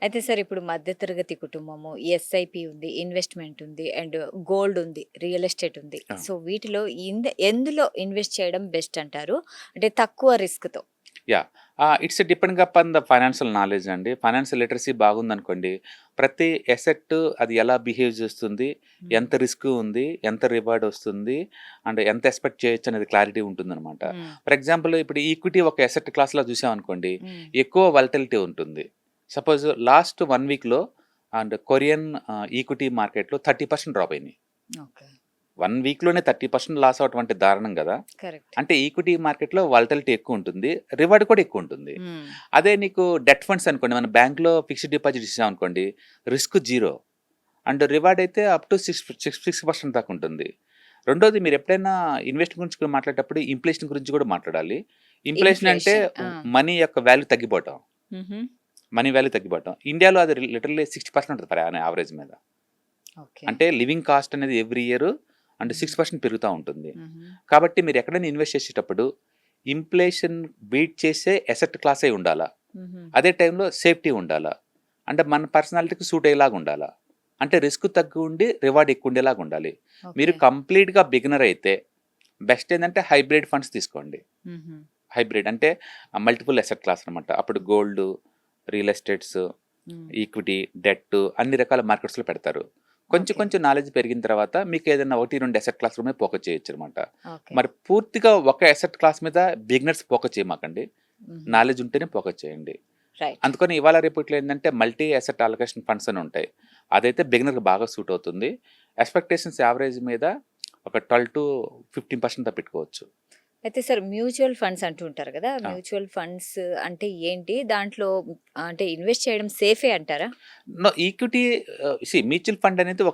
అయితే సార్ ఇప్పుడు మధ్యతరగతి కుటుంబము, ఎస్ఐపి ఉంది, ఇన్వెస్ట్‌మెంట్ ఉంది అండ్ గోల్డ్ ఉంది, రియల్ ఎస్టేట్ ఉంది. ఆ! సో వీటిలో ఎందులో ఇన్వెస్ట్ చేయడం బెస్ట్ అంటారు? అంటే తక్కువ రిస్క్‌తో. Yeah! It's depending upon the financial knowledge అండి. ఫైనాన్షియల్ లిటరసీ బాగుందనుకోండి, ప్రతి అసెట్ అది ఎలా బిహేవ్ చేస్తుంది, హ్మ్. ఎంత రిస్క్ ఉంది, ఎంత రివార్డ్ వస్తుంది, అండ్ ఎంత ఎక్స్‌పెక్ట్ చేయొచ్చు అనేది క్లారిటీ ఉంటుందనమాట. హ్మ్. ఫర్ ఎగ్జాంపుల్ ఇప్పుడు ఈక్విటీ ఒక అసెట్ క్లాస్‌లో చూసామనుకోండి, హ్మ్. ఎక్కువ వాలటిలిటీ ఉంటుంది. సపోజ్ లాస్ట్ 1 వీక్‌లో అండ్ కొరియన్ ఈక్విటీ మార్కెట్‌లో 30% డ్రాప్ అయినాయి. ఓకే. 1 వీక్‌లోనే 30% లాస్ అవ్వటం అంటే దారుణం గదా! కరెక్ట్. అంటే ఈక్విటీ మార్కెట్‌లో వాలటిలిటీ ఎక్కువుంటుంది. రివార్డ్ కూడా ఎక్కువుంటుంది. హ్మ్. అదే నీకు డెట్ ఫండ్స్ అనుకోండి, మన బ్యాంక్‌లో ఫిక్స్డ్ డిపాజిట్ ఇచ్చామనుకోండి, రిస్క్ 0 అండ్ రివార్డ్ అయితే అప్ టు 6% దాకా ఉంటుంది. రెండోది మీరెప్పుడైనా ఇన్వెస్ట్ గురించి మాట్లాడేటప్పుడు ఇన్‌ఫ్లేషన్ గురించి కూడా మాట్లాడాలి. ఇన్‌ఫ్లేషన్ అంటే ఇన్‌ఫ్లేషన్. ఆ! మనీ యొక్క వాల్యూ తగ్గిపోవటం. హుహు. మనీ వాల్యూ తగ్గిపోవటం. ఇండియాలో అది లిటరల్లీ 60% ఉంటది పర్ యానం యావరేజ్ మీద. ఓకే. అంటే లివింగ్ కాస్ట్ అనేది ఎవ్రీ ఇయర్ అండ్ హ్మ్. 6% పెరుగుతా ఉంటుంది. హుహు. కాబట్టి మీరు ఎక్కడైనా ఇన్వెస్ట్ చేసేటప్పుడు ఇన్‌ఫ్లేషన్ బీట్ చేసే అసెట్ క్లాసే ఉండాలా. హుహు. అదే టైంలో సేఫ్టీ ఉండాలా. అంటే మన పర్సనాలిటీకి సూట్ అయ్యేలాగా ఉండాలా. అంటే రిస్క్ తక్కువ ఉండి రివార్డ్ ఎక్కువ ఉండేలాగా ఉండాలి. మీరు ఓకే. కంప్లీట్‌గా బిగినర్ అయితే బెస్ట్ ఏందంటే హైబ్రిడ్ ఫండ్స్ తీసుకోండి. హుహు. హైబ్రిడ్ అంటే మల్టిపుల్ అసెట్ క్లాస్ అనమాట. అప్పుడు గోల్డ్, రియల్ ఎస్టేట్స్, హ్మ్. ఈక్విటీ, డెట్ అన్ని రకాల మార్కెట్స్‌లో పెడతారు. కొంచెం ఓకే. కొంచెం నాలెడ్జ్ పెరిగిన తర్వాత మీకు ఏదైనా 1, 2 అసెట్ క్లాస్‌ల మీద ఫోకస్ చేయొచ్చనమాట. ఓకే. మరి పూర్తిగా ఒక అసెట్ క్లాస్ మీద బిగినర్స్ ఫోకస్ చేయమాకండి. హుహు. నాలెడ్జ్ ఉంటేనే ఫోకస్ చేయండి. రైట్. అందుకని ఇవాళ రేపట్లో ఏందంటే మల్టీ అసెట్ అలొకేషన్ ఫండ్స్ అని ఉంటాయి. అదైతే బిగినర్‌కి బాగా సూట్ అవుతుంది. ఎక్స్‌పెక్టేషన్స్ యావరేజ్ మీద ఒక 12-15% పెట్టుకోవచ్చు. అయితే సార్ మ్యూచువల్ ఫండ్స్ అంటూ ఉంటారు గదా! ఆ! మ్యూచువల్ ఫండ్స్ అంటే ఏంటి? దాంట్లో అంటే ఇన్వెస్ట్ చేయడం సేఫే అంటారా? నో ఈక్విటీ మ్యూచువల్ ఫండ్ అనేది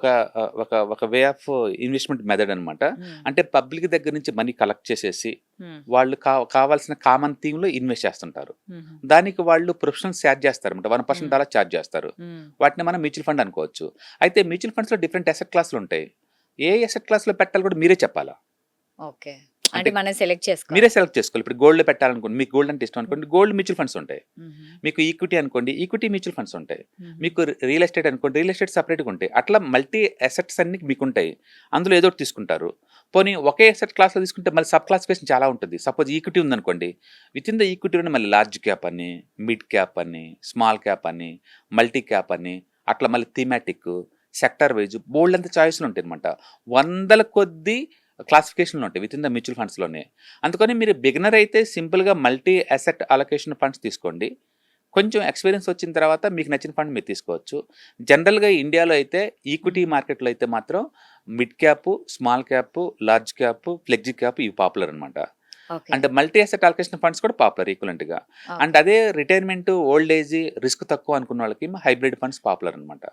ఒక వే ఆఫ్ ఇన్వెస్ట్‌మెంట్ మెథడ్ అనమాట. హ్మ్. అంటే పబ్లిక్ దగ్గర నుంచి మనీ కలెక్ట్ చేసేసి, హ్మ్. వాళ్ళు కావాల్సిన కామన్ థీమ్‌లో ఇన్వెస్ట్ చేస్తుంటారు. హుహు. దానికి వాళ్ళు ప్రొఫెషనల్స్ చార్జ్ చేస్తారన్నమాట. 1% హ్మ్. అలా చార్జ్ చేస్తారు. హ్మ్. వాటిని మనం మ్యూచువల్ ఫండ్ అనుకోవచ్చు. అయితే మ్యూచువల్ ఫండ్స్‌లో డిఫరెంట్ అసెట్ క్లాస్‌లుంటాయి. ఏ అసెట్ క్లాస్‌లో పెట్టాలో కూడా మీరే చెప్పాలా. ఓకే. అంటే అంటే మనం సెలెక్ట్ మీరే చేసుకోవాలి. సెలెక్ట్ చేసుకోవాలి. ఇప్పుడు గోల్డ్‌లో పెట్టాలనుకోండి. మీకు గోల్డ్ అంటే ఇష్టం హ్మ్. అనుకోండి. గోల్డ్ మ్యూచువల్ ఫండ్స్ ఉంటాయి. హుహు. మీకు ఈక్విటీ అనుకోండి. ఈక్విటీ మ్యూచువల్ ఫండ్స్ ఉంటాయి. హుహు. మీకు రియల్ ఎస్టేట్ అనుకోండి. రియల్ ఎస్టేట్ సెపరేట్‌గా ఉంటాయి. అట్లా మల్టీ అసెట్స్ అన్నీ మీకుంటాయి. అందులో ఏదో ఒకటి తీసుకుంటారు. పోనీ ఒకే అసెట్ క్లాస్‌లో తీసుకుంటే మళ్ళీ సబ్ క్లాసిఫికేషన్ చాలా ఉంటుంది. సపోజ్ ఈక్విటీ ఉందనుకోండి. వితిన్ ద ఈక్విటీలోనే మళ్ళీ లార్జ్ క్యాప్ అని, మిడ్ క్యాప్ అని, స్మాల్ క్యాప్ అని, మల్టీ క్యాప్ అని, అట్లా మళ్ళీ థీమాటిక్, సెక్టార్ వైస్ బోలెడంత చాయిస్‌లుంటాయన్నమాట. వందల కొద్దీ క్లాసిఫికేషన్‌లుంటాయి వితిన్ ద మ్యూచువల్ ఫండ్స్‌లోనే. అందుకని మీరు బిగినర్ అయితే సింపుల్‌గా మల్టీ అసెట్ అలొకేషన్ ఫండ్స్ తీసుకోండి. కొంచెం ఎక్స్‌పీరియన్స్ వచ్చిన తర్వాత మీకు నచ్చిన ఫండ్ మీరు తీసుకోవచ్చు. జనరల్‌గా ఇండియాలో అయితే ఈక్విటీ హ్మ్. మార్కెట్‌లో అయితే మాత్రం mid cap, small cap, large cap, flexi cap ఇవి పాపులర్ అనమాట. Okay. And multi asset allocation funds కూడా పాపులర్ ఈక్వలెంట్‌గా. And okay. అదే రిటైర్మెంట్, ఓల్డ్ ఏజ్, రిస్క్ తక్కువ అనుకున్న వాళ్ళకి హైబ్రిడ్ ఫండ్స్ పాపులర్ అనమాట.